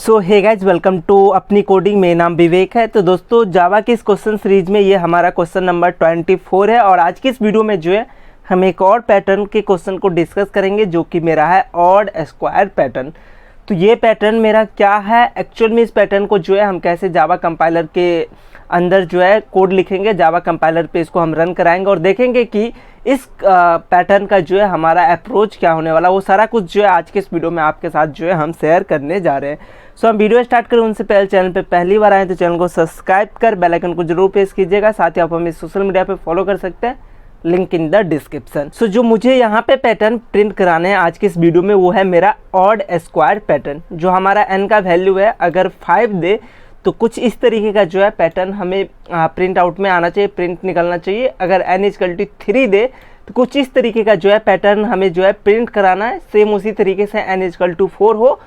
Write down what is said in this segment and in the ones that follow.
So hey guys, welcome to अपनी coding. मेरा नाम विवेक है। तो दोस्तों, जावा की इस क्वेश्चन सीरीज में ये हमारा क्वेश्चन नंबर 24 है और आज की इस वीडियो में जो है हम एक और पैटर्न के क्वेश्चन को डिस्कस करेंगे जो कि मेरा है ऑड स्क्वायर पैटर्न। तो ये पैटर्न मेरा क्या है, एक्चुअल में इस पैटर्न को जो है हम कैसे जावा कंपाइलर के अंदर जो है कोड लिखेंगे, जावा कंपाइलर पे इसको हम रन कराएंगे और देखेंगे कि इस पैटर्न का जो है हमारा अप्रोच क्या होने वाला, वो सारा कुछ जो है आज के इस वीडियो में आपके साथ जो है हम शेयर करने जा रहे हैं। सो हम वीडियो स्टार्ट करें उनसे पहले चैनल पे पहली बार आए तो चैनल को सब्सक्राइब कर बेल आइकन को जरूर प्रेस कीजिएगा। साथ ही आप हमें सोशल मीडिया पे फॉलो कर सकते हैं, लिंक इन द डिस्क्रिप्शन। सो जो मुझे यहाँ पे पैटर्न प्रिंट कराने हैं आज के इस वीडियो में वो है मेरा ऑड स्क्वायर पैटर्न। जो हमारा n का वैल्यू है अगर 5 दे तो कुछ इस तरीके का जो है पैटर्न हमें प्रिंट आउट में आना चाहिए, प्रिंट निकलना चाहिए। अगर n = 3 दे तो कुछ इस तरीके का जो है पैटर्न हमें जो है प्रिंट कराना है। सेम उसी तरीके से n = 4 हो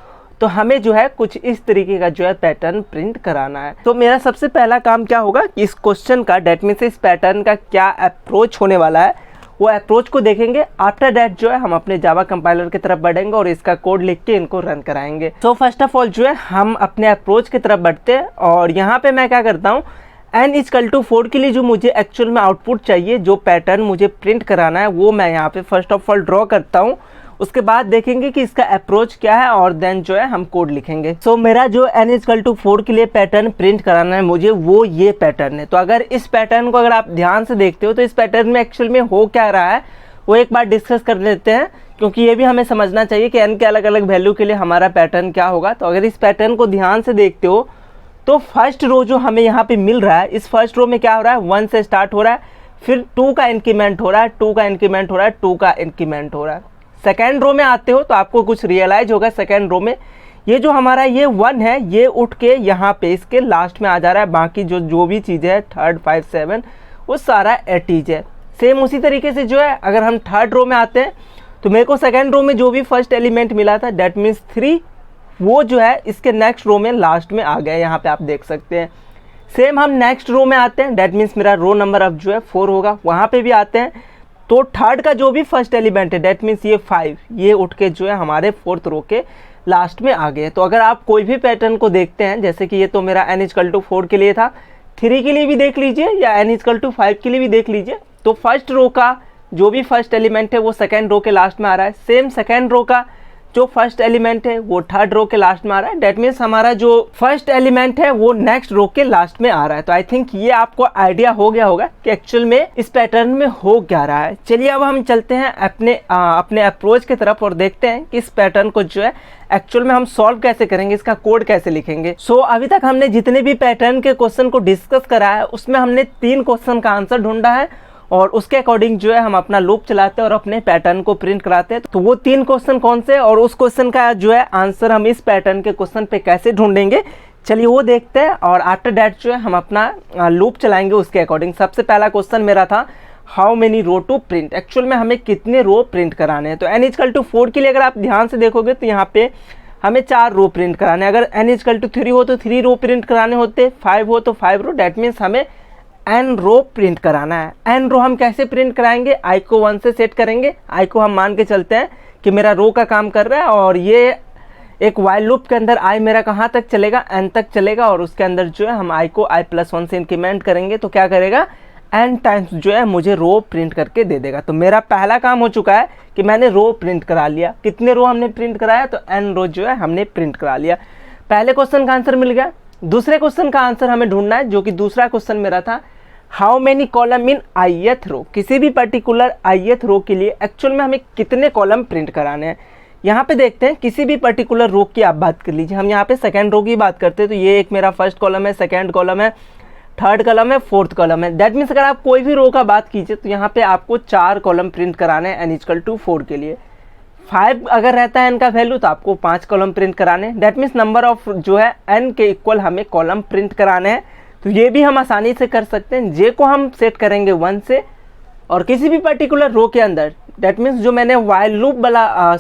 तो हमें जो है कुछ इस तरीके का जो है पैटर्न प्रिंट कराना है। तो मेरा सबसे पहला काम क्या होगा कि इस क्वेश्चन का, डेट मीन्स इस पैटर्न का क्या अप्रोच होने वाला है, वो अप्रोच को देखेंगे। आफ्टर दैट जो है हम अपने जावा कंपाइलर की तरफ बढ़ेंगे और इसका कोड लिख के इनको रन कराएंगे। तो फर्स्ट ऑफ ऑल जो है हम अपने अप्रोच की तरफ बढ़ते हैं और यहाँ पे मैं क्या करता हूँ, n = 4 के लिए जो मुझे एक्चुअल में आउटपुट चाहिए, जो पैटर्न मुझे प्रिंट कराना है, वो मैं यहाँ पे फर्स्ट ऑफ ऑल ड्रॉ करता हूँ। उसके बाद देखेंगे कि इसका अप्रोच क्या है और देन जो है हम कोड लिखेंगे। सो मेरा जो n = 4 के लिए पैटर्न प्रिंट कराना है मुझे, वो ये पैटर्न है। तो अगर इस पैटर्न को अगर आप ध्यान से देखते हो तो इस पैटर्न में एक्चुअल में हो क्या रहा है वो एक बार डिस्कस कर लेते हैं, क्योंकि ये भी हमें समझना चाहिए कि n के अलग अलग वैल्यू के लिए हमारा पैटर्न क्या होगा। तो अगर इस पैटर्न को ध्यान से देखते हो तो फर्स्ट रो जो हमें यहाँ पे मिल रहा है, इस फर्स्ट रो में क्या हो रहा है, 1 से स्टार्ट हो रहा है, फिर 2 का इंक्रीमेंट हो रहा है, 2 का इंक्रीमेंट हो रहा है, 2 का इंक्रीमेंट हो रहा है। सेकेंड रो में आते हो तो आपको कुछ रियलाइज होगा। सेकेंड रो में ये जो हमारा ये 1 है, ये उठ के यहाँ पे इसके लास्ट में आ जा रहा है। बाकी जो भी चीज़ें है 3, 5, 7 वो सारा 80 है। सेम उसी तरीके से जो है अगर हम थर्ड रो में आते हैं तो मेरे को सेकेंड रो में जो भी फर्स्ट एलिमेंट मिला था, डेट मीन्स 3, वो जो है इसके नेक्स्ट रो में लास्ट में आ गया। यहाँ पे आप देख सकते हैं। सेम हम नेक्स्ट रो में आते हैं, डेट मीन्स मेरा रो नंबर अब जो है 4 होगा। वहाँ पे भी आते हैं तो थर्ड का जो भी फर्स्ट एलिमेंट है, डेट मीन्स ये 5, ये उठ के जो है हमारे 4th रो के लास्ट में आ गए। तो अगर आप कोई भी पैटर्न को देखते हैं, जैसे कि ये तो मेरा n = 4 के लिए था, 3 के लिए भी देख लीजिए या n = 5 के लिए भी देख लीजिए, तो फर्स्ट रो का जो भी फर्स्ट एलिमेंट है वो सेकेंड रो के लास्ट में आ रहा है। सेम सेकेंड रो का जो फर्स्ट एलिमेंट है वो थर्ड रो के लास्ट में आ रहा है। डेट मीन्स हमारा जो फर्स्ट एलिमेंट है वो नेक्स्ट रो के लास्ट में आ रहा है। तो आई थिंक ये आपको आइडिया हो गया होगा कि एक्चुअल में इस पैटर्न में हो क्या रहा है। चलिए अब हम चलते हैं अपने अप्रोच की तरफ और देखते हैं कि इस पैटर्न को जो है एक्चुअल में हम सॉल्व कैसे करेंगे, इसका कोड कैसे लिखेंगे। सो अभी तक हमने जितने भी पैटर्न के क्वेश्चन को डिस्कस करा है उसमें हमने 3 क्वेश्चन का आंसर ढूंढा है और उसके अकॉर्डिंग जो है हम अपना लूप चलाते हैं और अपने पैटर्न को प्रिंट कराते हैं। तो वो 3 क्वेश्चन कौन से और उस क्वेश्चन का जो है आंसर हम इस पैटर्न के क्वेश्चन पे कैसे ढूंढेंगे, चलिए वो देखते हैं। और आफ्टर दैट जो है हम अपना लूप चलाएंगे उसके अकॉर्डिंग। सबसे पहला क्वेश्चन मेरा था how many row to print, actual में हमें कितने रो प्रिंट कराने हैं। तो n = 4 के लिए अगर आप ध्यान से देखोगे तो यहाँ पे हमें 4 रो प्रिंट कराने हैं। अगर n = 3 हो तो 3 रो प्रिंट कराने होते, 5 हो तो 5 रो, डेट मीन्स हमें n रो प्रिंट कराना है। n रो हम कैसे प्रिंट कराएंगे, i को 1 से सेट करेंगे। i को हम मान के चलते हैं कि मेरा रो का काम कर रहा है और ये एक वाइल लूप के अंदर i मेरा कहाँ तक चलेगा, n तक चलेगा और उसके अंदर जो है हम i को i+1 से इंक्रीमेंट करेंगे तो क्या करेगा, n टाइम्स जो है मुझे रो प्रिंट करके दे देगा। तो मेरा पहला काम हो चुका है कि मैंने रो प्रिंट करा लिया। कितने रो हमने प्रिंट कराया, तो n रो जो है हमने प्रिंट करा लिया। पहले क्वेश्चन का आंसर मिल गया। दूसरे क्वेश्चन का आंसर हमें ढूंढना है, जो कि दूसरा क्वेश्चन मेरा था how many column in ith रो, किसी भी पर्टिकुलर ith रो के लिए एक्चुअल में हमें कितने कॉलम प्रिंट कराने हैं। यहाँ पे देखते हैं, किसी भी पर्टिकुलर रो की आप बात कर लीजिए। हम यहाँ पे सेकंड रो की बात करते हैं तो ये एक मेरा फर्स्ट कॉलम है, सेकंड कॉलम है, थर्ड कॉलम है, फोर्थ कॉलम है। दैट मीन्स अगर आप कोई भी रो का बात कीजिए तो यहाँ पे आपको 4 कॉलम प्रिंट कराने हैं n = 4 के लिए। 5 अगर रहता है n का वैल्यू तो आपको 5 कॉलम प्रिंट कराने हैं। दैट मीन्स नंबर ऑफ जो है n के इक्वल हमें कॉलम प्रिंट कराने हैं। तो ये भी हम आसानी से कर सकते हैं। j को हम सेट करेंगे 1 से और किसी भी पर्टिकुलर रो के अंदर, डेट मीन्स जो मैंने वाइल लूप वाला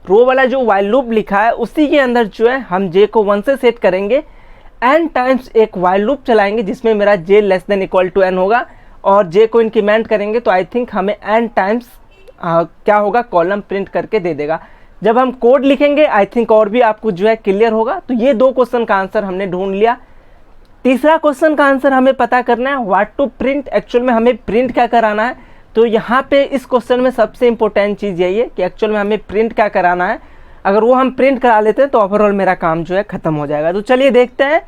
रो वाला जो वाइल लूप लिखा है उसी के अंदर जो है हम j को 1 से सेट करेंगे, n टाइम्स एक वाइल लूप चलाएंगे जिसमें मेरा j <= n होगा और j को इंक्रीमेंट करेंगे तो आई थिंक हमें n टाइम्स क्या होगा, कॉलम प्रिंट करके दे देगा। जब हम कोड लिखेंगे आई थिंक और भी आपको जो है क्लियर होगा। तो ये 2 क्वेश्चन का आंसर हमने ढूंढ लिया। तीसरा क्वेश्चन का आंसर हमें पता करना है व्हाट टू प्रिंट, एक्चुअल में हमें प्रिंट क्या कराना है। तो यहाँ पे इस क्वेश्चन में सबसे इंपॉर्टेंट चीज़ यही है कि एक्चुअल में हमें प्रिंट क्या कराना है। अगर वो हम प्रिंट करा लेते हैं तो ओवरऑल मेरा काम जो है ख़त्म हो जाएगा। तो चलिए देखते हैं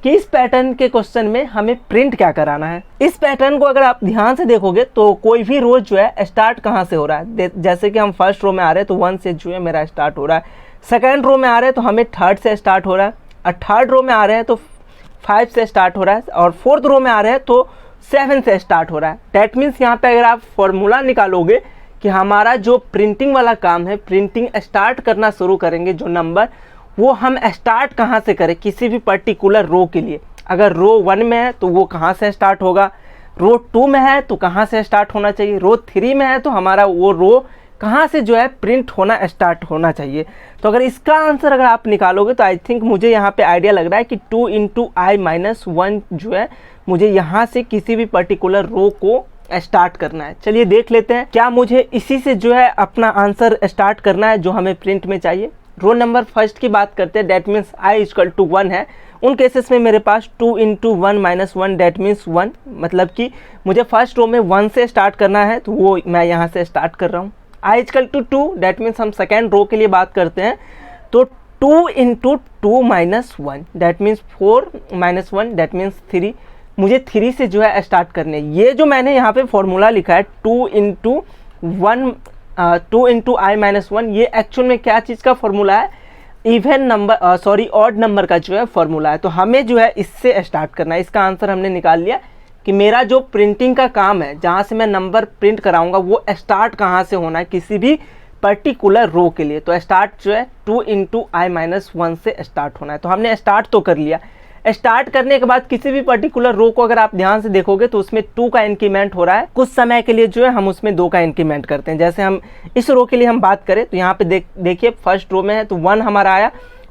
कि इस पैटर्न के क्वेश्चन में हमें प्रिंट क्या कराना है। इस पैटर्न को अगर आप ध्यान से देखोगे तो कोई भी रो जो है स्टार्ट कहाँ से हो रहा है। जैसे कि हम फर्स्ट रो में आ रहे हैं तो 1 से जो है मेरा स्टार्ट हो रहा है, सेकेंड रो में आ रहे हैं तो हमें 3rd से स्टार्ट हो रहा है, और 3rd रो में आ रहे हैं तो 5 से स्टार्ट हो रहा है, और 4th रो में आ रहे हैं तो 7 से स्टार्ट हो रहा है। डैट मीन्स यहाँ पे अगर आप फॉर्मूला निकालोगे कि हमारा जो प्रिंटिंग वाला काम है, प्रिंटिंग स्टार्ट करना शुरू करेंगे जो नंबर, वो हम स्टार्ट कहाँ से करें किसी भी पर्टिकुलर रो के लिए। अगर रो 1 में है तो वो कहाँ से स्टार्ट होगा, रो 2 में है तो कहाँ से स्टार्ट होना चाहिए, रो 3 में है तो हमारा वो रो कहाँ से जो है प्रिंट होना स्टार्ट होना चाहिए। तो अगर इसका आंसर अगर आप निकालोगे तो आई थिंक मुझे यहाँ पे आइडिया लग रहा है कि 2 × i-1 जो है मुझे यहाँ से किसी भी पर्टिकुलर रो को स्टार्ट करना है। चलिए देख लेते हैं क्या मुझे इसी से जो है अपना आंसर स्टार्ट करना है जो हमें प्रिंट में चाहिए। रो नंबर फर्स्ट की बात करते हैं, डैट मीन्स i = 1 है। उन केसेस में मेरे पास 2 × 1-1 डैट मीन्स 1, मतलब कि मुझे फर्स्ट रो में 1 से स्टार्ट करना है तो वो मैं यहाँ से स्टार्ट कर रहा हूँ। i = 2 डैट मीन्स हम सेकेंड रो के लिए बात करते हैं तो 2 × 2-1 डैट मीन्स 4-1 डैट मीन्स 3। मुझे 3 से जो है स्टार्ट करने। ये जो मैंने यहाँ पे फॉर्मूला लिखा है 2 × i-1, ये एक्चुअल में क्या चीज़ का फॉर्मूला है, इवन नंबर ऑड नंबर का जो है फॉर्मूला है। तो हमें जो है इससे स्टार्ट करना है। इसका आंसर हमने निकाल लिया कि मेरा जो प्रिंटिंग का काम है, जहाँ से मैं नंबर प्रिंट कराऊंगा, वो स्टार्ट कहाँ से होना है किसी भी पर्टिकुलर रो के लिए। तो स्टार्ट जो है 2 × i-1 से स्टार्ट होना है। तो हमने स्टार्ट तो कर लिया। स्टार्ट करने के बाद किसी भी पर्टिकुलर रो को अगर आप ध्यान से देखोगे तो उसमें 2 का इंक्रीमेंट हो रहा है। कुछ समय के लिए जो है हम उसमें 2 का इंक्रीमेंट करते हैं। जैसे हम इस रो के लिए हम बात करें तो यहाँ पे देखिए फर्स्ट रो में है तो 1 हमारा आया,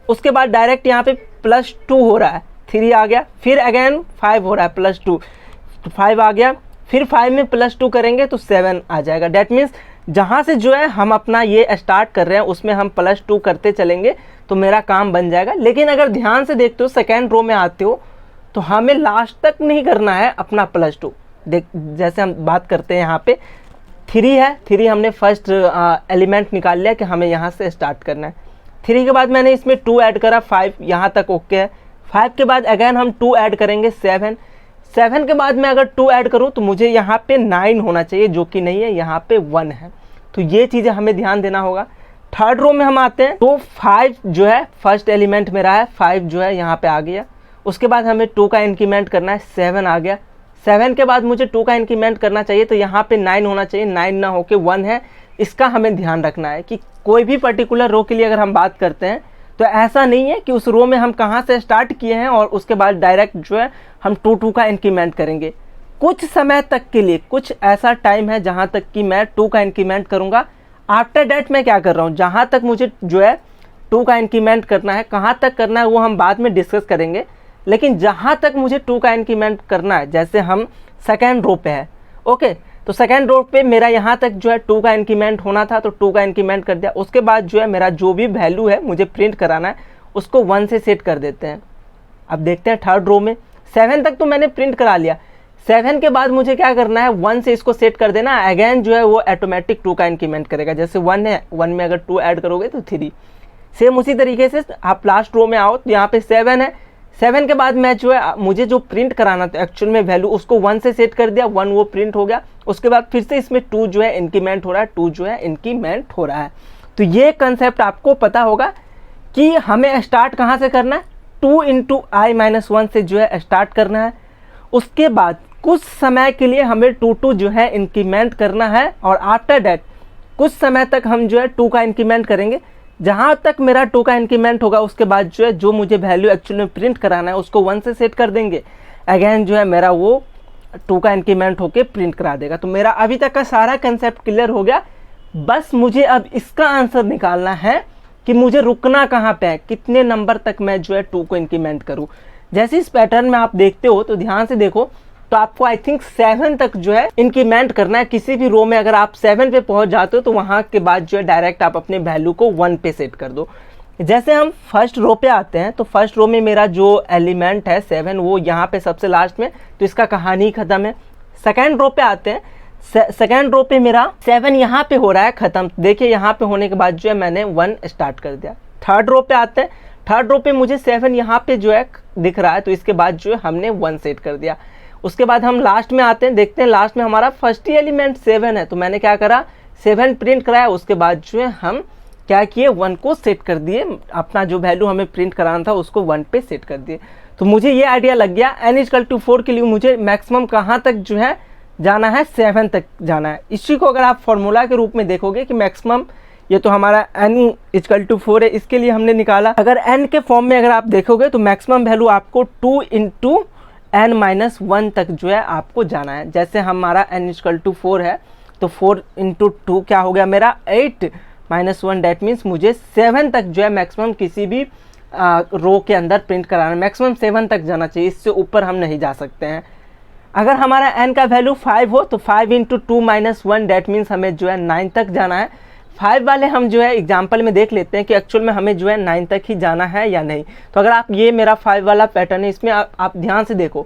उसके बाद डायरेक्ट यहाँ पे +2 हो रहा है, 3 आ गया, फिर अगेन 5 हो रहा है +2 तो 5 आ गया, फिर 5 में +2 करेंगे तो 7 आ जाएगा। डैट मीन्स जहाँ से जो है हम अपना ये स्टार्ट कर रहे हैं उसमें हम +2 करते चलेंगे तो मेरा काम बन जाएगा। लेकिन अगर ध्यान से देखते हो सेकेंड रो में आते हो तो हमें लास्ट तक नहीं करना है अपना +2। जैसे हम बात करते हैं यहाँ पे 3 है, 3 हमने फर्स्ट एलिमेंट निकाल लिया कि हमें यहाँ से स्टार्ट करना है। 3 के बाद मैंने इसमें 2 ऐड करा, 5 यहाँ तक ओके है। 5 के बाद अगेन हम 2 ऐड करेंगे 7 के बाद मैं अगर 2 ऐड करूँ तो मुझे यहाँ पे 9 होना चाहिए, जो कि नहीं है, यहाँ पे 1 है। तो ये चीज़ें हमें ध्यान देना होगा। थर्ड रो में हम आते हैं तो 5 जो है फर्स्ट एलिमेंट मेरा है, 5 जो है यहाँ पे आ गया। उसके बाद हमें 2 का इंक्रीमेंट करना है, 7 आ गया। 7 के बाद मुझे 2 का इंक्रीमेंट करना चाहिए तो यहाँ पे 9 होना चाहिए, 9 ना होके 1 है। इसका हमें ध्यान रखना है कि कोई भी पर्टिकुलर रो के लिए अगर हम बात करते हैं तो ऐसा नहीं है कि उस रो में हम कहाँ से स्टार्ट किए हैं और उसके बाद डायरेक्ट जो है हम 2 का इंक्रीमेंट करेंगे। कुछ समय तक के लिए, कुछ ऐसा टाइम है जहाँ तक कि मैं 2 का इंक्रीमेंट करूँगा। आफ्टर डैट मैं क्या कर रहा हूँ, जहाँ तक मुझे जो है 2 का इंक्रीमेंट करना है, कहाँ तक करना है वो हम बाद में डिस्कस करेंगे। लेकिन जहाँ तक मुझे 2 का इंक्रीमेंट करना है, जैसे हम सेकेंड रो पे है, ओके, तो सेकेंड रो पे मेरा यहाँ तक जो है 2 का इंक्रीमेंट होना था तो 2 का इंक्रीमेंट कर दिया। उसके बाद जो है मेरा जो भी वैल्यू है मुझे प्रिंट कराना है उसको 1 से सेट कर देते हैं। अब देखते हैं थर्ड रो में 7 तक तो मैंने प्रिंट करा लिया। 7 के बाद मुझे क्या करना है, 1 से इसको सेट कर देना। अगेन जो है वो ऑटोमेटिक 2 का इंक्रीमेंट करेगा। जैसे 1 है, 1 में अगर 2 ऐड करोगे तो 3। सेम उसी तरीके से आप लास्ट रो में आओ तो यहाँ पे 7 है। 7 के बाद मैं जो है मुझे जो प्रिंट कराना था एक्चुअल में वैल्यू, उसको 1 से सेट कर दिया, 1 वो प्रिंट हो गया। उसके बाद फिर से इसमें 2 जो है इंक्रीमेंट हो रहा है, 2 जो है इंक्रीमेंट हो रहा है। तो ये कंसेप्ट आपको पता होगा कि हमें स्टार्ट कहाँ से करना है, 2 × i-1 से जो है स्टार्ट करना है। उसके बाद कुछ समय के लिए हमें 2 जो है इंक्रीमेंट करना है और आफ्टर डैट कुछ समय तक हम जो है 2 का इंक्रीमेंट करेंगे। जहाँ तक मेरा 2 का इंक्रीमेंट होगा उसके बाद जो है जो मुझे वैल्यू एक्चुअली में प्रिंट कराना है उसको 1 से सेट कर देंगे। अगेन जो है मेरा वो 2 का इंक्रीमेंट होके प्रिंट करा देगा। तो मेरा अभी तक का सारा कंसेप्ट क्लियर हो गया। बस मुझे अब इसका आंसर निकालना है कि मुझे रुकना कहाँ पे है, कितने नंबर तक मैं जो है 2 को इंक्रीमेंट करूँ। जैसे इस पैटर्न में आप देखते हो तो ध्यान से देखो, तो आपको आई थिंक 7 तक जो है इंक्रीमेंट करना है। किसी भी रो में अगर आप 7 पे पहुंच जाते हो तो वहां के बाद जो है डायरेक्ट आप अपने वैल्यू को 1 पे सेट कर दो। जैसे हम फर्स्ट रो पे आते हैं तो फर्स्ट रो में मेरा जो एलिमेंट है 7 वो यहाँ पे सबसे लास्ट में, तो इसका कहानी खत्म है। सेकेंड रो पे आते हैं, सेकेंड रो पे मेरा 7 यहाँ पे हो रहा है ख़त्म। देखिए यहाँ पे होने के बाद जो है मैंने 1 स्टार्ट कर दिया। थर्ड रो पे आते हैं, थर्ड रो पे मुझे 7 यहाँ पे जो है दिख रहा है, तो इसके बाद जो है हमने 1 सेट कर दिया। उसके बाद हम लास्ट में आते हैं, देखते हैं लास्ट में हमारा फर्स्ट ही एलिमेंट 7 है, तो मैंने क्या करा 7 प्रिंट कराया। उसके बाद जो है हम क्या किए 1 को सेट कर दिए, अपना जो वैल्यू हमें प्रिंट कराना था उसको 1 पे सेट कर दिए। तो मुझे ये आइडिया लग गया n=4 के लिए मुझे मैक्सिमम कहाँ तक जो है जाना है, 7 तक जाना है। इसी को अगर आप फॉर्मूला के रूप में देखोगे कि मैक्सिमम, ये तो हमारा n=4 है, इसके लिए हमने निकाला। अगर n के फॉर्म में अगर आप देखोगे तो मैक्सिमम वैल्यू आपको 2 × n-1 तक जो है आपको जाना है। जैसे हमारा n=4 है तो 4 × 2 क्या हो गया मेरा 8-1, डेट मीन्स मुझे 7 तक जो है मैक्सिमम किसी भी रो के अंदर प्रिंट कराना है। मैक्सिमम 7 तक जाना चाहिए, इससे ऊपर हम नहीं जा सकते हैं। अगर हमारा n का वैल्यू 5 हो तो 5 × 2-1, डेट मीन्स हमें जो है 9 तक जाना है। 5 वाले हम जो है एग्जाम्पल में देख लेते हैं कि एक्चुअल में हमें जो है 9 तक ही जाना है या नहीं। तो अगर आप, ये मेरा 5 वाला पैटर्न है, इसमें आप ध्यान से देखो,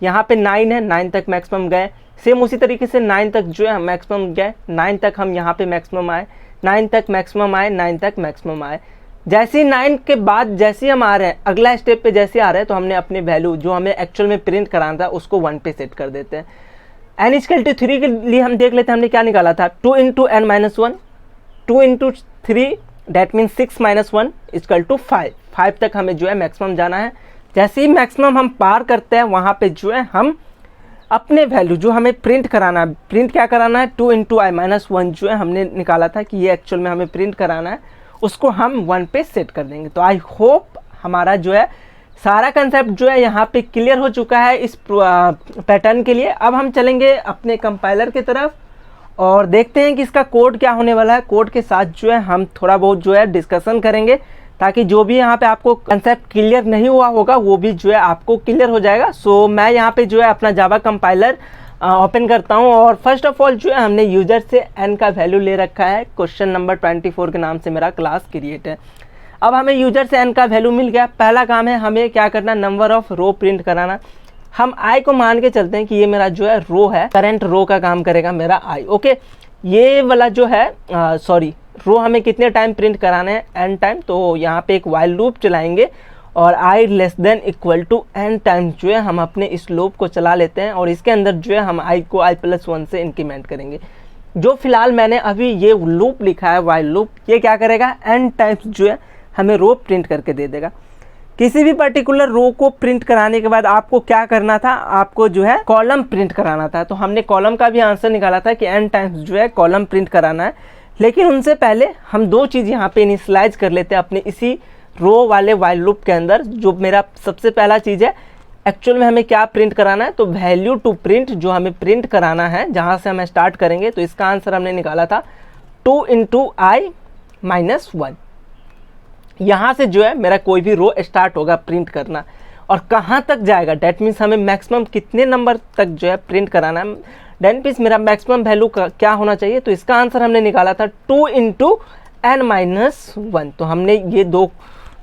यहाँ पे 9 है, 9 तक मैक्सिमम गए। सेम उसी तरीके से 9 तक जो है हम मैक्सिमम गए, 9 तक हम यहाँ पे मैक्सिमम आए, 9 तक मैक्सिमम आए, 9 तक मैक्सिमम आए। जैसे ही 9 के बाद जैसे ही हम आ रहे हैं अगला स्टेप पे जैसे आ रहे हैं, तो हमने अपने वैल्यू जो हमें एक्चुअल में प्रिंट कराना था उसको 1 पे सेट कर देते हैं। n=3 के लिए हम देख लेते हैं हमने क्या निकाला था, 2 × n-1, 2 × 3, डेट मीन्स 6-1 = 5। 5 तक हमें जो है मैक्सिमम जाना है। जैसे ही मैक्सिमम हम पार करते हैं वहाँ पे जो है हम अपने वैल्यू जो हमें प्रिंट कराना है, प्रिंट क्या कराना है 2 × i-1 जो है हमने निकाला था कि ये एक्चुअल में हमें प्रिंट कराना है, उसको हम 1 पे सेट कर देंगे। तो आई होप हमारा जो है सारा कंसेप्ट जो है यहाँ पे क्लियर हो चुका है इस पैटर्न के लिए। अब हम चलेंगे अपने कंपाइलर की तरफ और देखते हैं कि इसका कोड क्या होने वाला है। कोड के साथ जो है हम थोड़ा बहुत जो है डिस्कशन करेंगे, ताकि जो भी यहाँ पे आपको कंसेप्ट क्लियर नहीं हुआ होगा वो भी जो है आपको क्लियर हो जाएगा। सो मैं यहाँ पे जो है अपना जावा कंपाइलर ओपन करता हूँ और फर्स्ट ऑफ ऑल जो है हमने यूजर से n का वैल्यू ले रखा है, क्वेश्चन नंबर 24 के नाम से मेरा क्लास क्रिएट है। अब हमें यूजर से n का वैल्यू मिल गया। पहला काम है हमें क्या करना, नंबर ऑफ रो प्रिंट कराना। हम i को मान के चलते हैं कि ये मेरा जो है रो है, करंट रो का काम करेगा मेरा i। ओके, ये वाला जो है रो हमें कितने टाइम प्रिंट कराना है, n टाइम। तो यहाँ पे एक वाइल लूप चलाएंगे और i <= n टाइम्स जो है हम अपने इस लूप को चला लेते हैं और इसके अंदर जो है हम i को i+1 से इंक्रीमेंट करेंगे। जो फिलहाल मैंने अभी ये लूप लिखा है वाइल लूप, ये क्या करेगा n टाइम्स जो है हमें रो प्रिंट करके दे देगा। किसी भी पर्टिकुलर रो को प्रिंट कराने के बाद आपको क्या करना था, आपको जो है कॉलम प्रिंट कराना था। तो हमने कॉलम का भी आंसर निकाला था कि n टाइम्स जो है कॉलम प्रिंट कराना है। लेकिन उनसे पहले हम दो चीज़ यहाँ पे इनिशियलाइज कर लेते हैं अपने इसी रो वाले वाइल लूप के अंदर। जो मेरा सबसे पहला चीज़ है, एक्चुअल में हमें क्या प्रिंट कराना है, तो वैल्यू टू प्रिंट जो हमें प्रिंट कराना है, जहाँ से हम स्टार्ट करेंगे। तो इसका आंसर हमने निकाला था 2 × i-1। यहाँ से जो है मेरा कोई भी रो स्टार्ट होगा प्रिंट करना और कहाँ तक जाएगा, डेट मीन्स हमें मैक्सिमम कितने नंबर तक जो है प्रिंट कराना है, डेट मीन्स मेरा मैक्सिमम वैल्यू क्या होना चाहिए। तो इसका आंसर हमने निकाला था 2 × n-1। तो हमने ये दो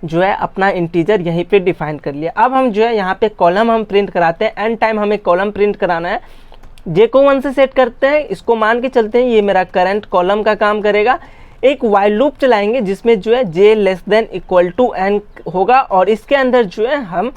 जो है अपना इंटीजर यहीं पे डिफाइन कर लिया। अब हम जो है यहाँ पे कॉलम हम प्रिंट कराते हैं, n टाइम हमें कॉलम प्रिंट कराना है। j को 1 से सेट करते हैं, इसको मान के चलते हैं ये मेरा करंट कॉलम का काम करेगा। एक वाइल लूप चलाएंगे जिसमें जो है j <= n होगा और इसके अंदर जो है हम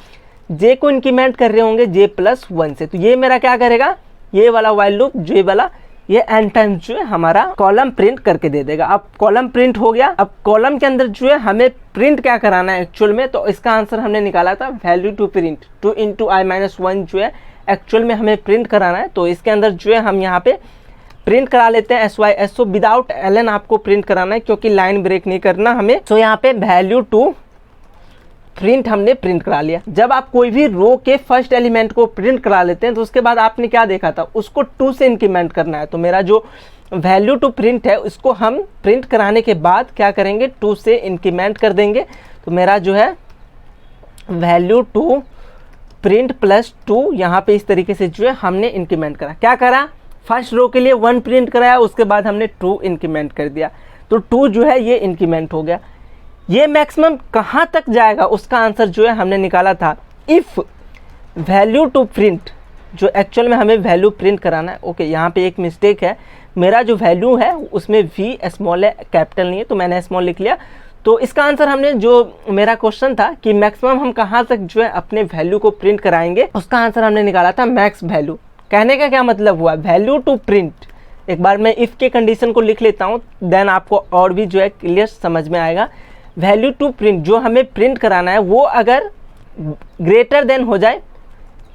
j को इंक्रीमेंट कर रहे होंगे j+1 से। तो ये मेरा क्या करेगा, ये वाला वाइल लूप j वाला, ये n टाइम्स जो है हमारा कॉलम प्रिंट करके दे देगा। अब कॉलम प्रिंट हो गया। अब कॉलम के अंदर जो है हमें प्रिंट क्या कराना है एक्चुअल में, तो इसका आंसर हमने निकाला था वैल्यू टू प्रिंट 2 × i-1 जो है एक्चुअल में हमें प्रिंट कराना है। तो इसके अंदर जो है हम यहाँ पे प्रिंट करा लेते हैं SYSO विदाउट ln आपको प्रिंट कराना है क्योंकि लाइन ब्रेक नहीं करना हमें। तो यहाँ पे वैल्यू टू प्रिंट हमने प्रिंट करा लिया। जब आप कोई भी रो के फर्स्ट एलिमेंट को प्रिंट करा लेते हैं तो उसके बाद आपने क्या देखा था, उसको 2 से इंक्रीमेंट करना है। तो मेरा जो वैल्यू टू प्रिंट है उसको हम प्रिंट कराने के बाद क्या करेंगे, 2 से इंक्रीमेंट कर देंगे। तो मेरा जो है वैल्यू टू प्रिंट प्लस 2 यहाँ पे इस तरीके से जो है हमने इंक्रीमेंट करा। क्या करा, फर्स्ट रो के लिए 1 प्रिंट कराया, उसके बाद हमने 2 इंक्रीमेंट कर दिया, तो 2 जो है ये इंक्रीमेंट हो गया। ये मैक्सिमम कहाँ तक जाएगा उसका आंसर जो है हमने निकाला था, इफ़ वैल्यू टू प्रिंट, जो एक्चुअल में हमें वैल्यू प्रिंट कराना है। ओके, यहाँ पे एक मिस्टेक है, मेरा जो वैल्यू है उसमें वी स्मॉल है, कैपिटल नहीं है, तो मैंने स्मॉल लिख लिया। तो इसका आंसर हमने, जो मेरा क्वेश्चन था कि मैक्सिमम हम कहाँ तक जो है अपने वैल्यू को प्रिंट कराएंगे, उसका आंसर हमने निकाला था मैक्स वैल्यू। कहने का क्या मतलब हुआ, वैल्यू टू प्रिंट। एक बार मैं इफ़ के कंडीशन को लिख लेता हूँ, देन आपको और भी जो है क्लियर समझ में आएगा। वैल्यू टू प्रिंट, जो हमें प्रिंट कराना है वो अगर ग्रेटर देन हो जाए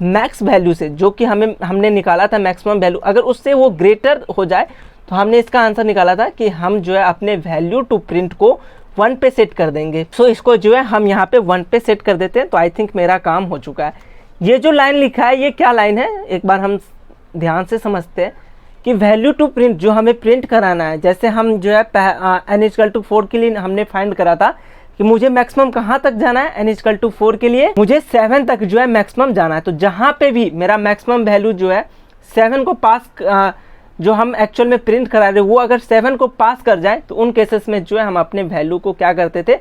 मैक्स वैल्यू से, जो कि हमने निकाला था मैक्सिमम वैल्यू, अगर उससे वो ग्रेटर हो जाए तो हमने इसका आंसर निकाला था कि हम जो है अपने वैल्यू टू प्रिंट को 1 पे सेट कर देंगे। सो इसको जो है हम यहाँ पे 1 पे सेट कर देते हैं, तो आई थिंक मेरा काम हो चुका है। ये जो लाइन लिखा है ये क्या लाइन है, एक बार हम ध्यान से समझते हैं कि वैल्यू टू प्रिंट जो हमें प्रिंट कराना है, जैसे हम जो है n=4 के लिए हमने फाइंड करा था कि मुझे मैक्सिमम कहाँ तक जाना है, n=4 के लिए मुझे 7 तक जो है मैक्सिमम जाना है। तो जहाँ पे भी मेरा मैक्सिमम वैल्यू जो है 7 को पास, जो हम एक्चुअल में प्रिंट करा रहे वो अगर 7 को पास कर जाए, तो उन केसेस में जो है हम अपने वैल्यू को क्या करते थे,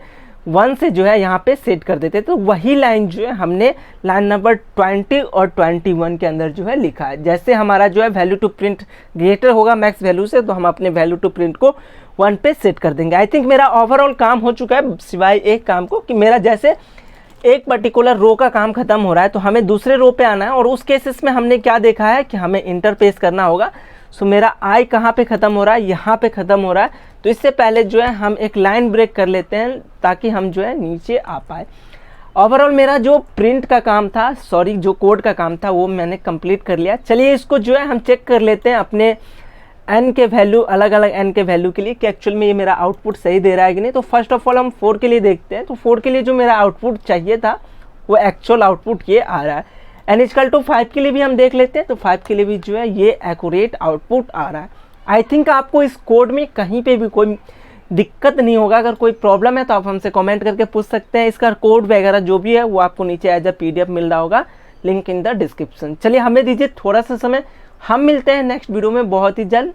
1 से जो है यहाँ पे सेट कर देते। तो वही लाइन जो है हमने लाइन नंबर 20 और 21 के अंदर जो है लिखा है। जैसे हमारा जो है वैल्यू टू प्रिंट ग्रेटर होगा मैक्स वैल्यू से, तो हम अपने वैल्यू टू प्रिंट को 1 पे सेट कर देंगे। आई थिंक मेरा ओवरऑल काम हो चुका है, सिवाय एक काम को कि मेरा जैसे एक पर्टिकुलर रो का काम खत्म हो रहा है तो हमें दूसरे रो पे आना है, और उस केसेस में हमने क्या देखा है कि हमें इंटरपेस करना होगा। सो मेरा आई कहाँ पे ख़त्म हो रहा है, यहाँ पे ख़त्म हो रहा है, तो इससे पहले जो है हम एक लाइन ब्रेक कर लेते हैं ताकि हम जो है नीचे आ पाए। ओवरऑल मेरा जो प्रिंट का काम था, सॉरी जो कोड का काम था, वो मैंने कंप्लीट कर लिया। चलिए इसको जो है हम चेक कर लेते हैं अपने n के वैल्यू, अलग अलग n के वैल्यू के लिए कि एक्चुअल में ये मेरा आउटपुट सही दे रहा है कि नहीं। तो फर्स्ट ऑफ ऑल हम 4 के लिए देखते हैं। तो 4 के लिए जो मेरा आउटपुट चाहिए था वो एक्चुअल आउटपुट ये आ रहा है। n=5 के लिए भी हम देख लेते हैं, तो 5 के लिए भी जो है ये एक्यूरेट आउटपुट आ रहा है। आई थिंक आपको इस कोड में कहीं पे भी कोई दिक्कत नहीं होगा। अगर कोई प्रॉब्लम है तो आप हमसे कमेंट करके पूछ सकते हैं। इसका कोड वगैरह जो भी है वो आपको नीचे एज अ PDF मिल रहा होगा, लिंक इन द डिस्क्रिप्शन। चलिए हमें दीजिए थोड़ा सा समय, हम मिलते हैं नेक्स्ट वीडियो में बहुत ही जल्द।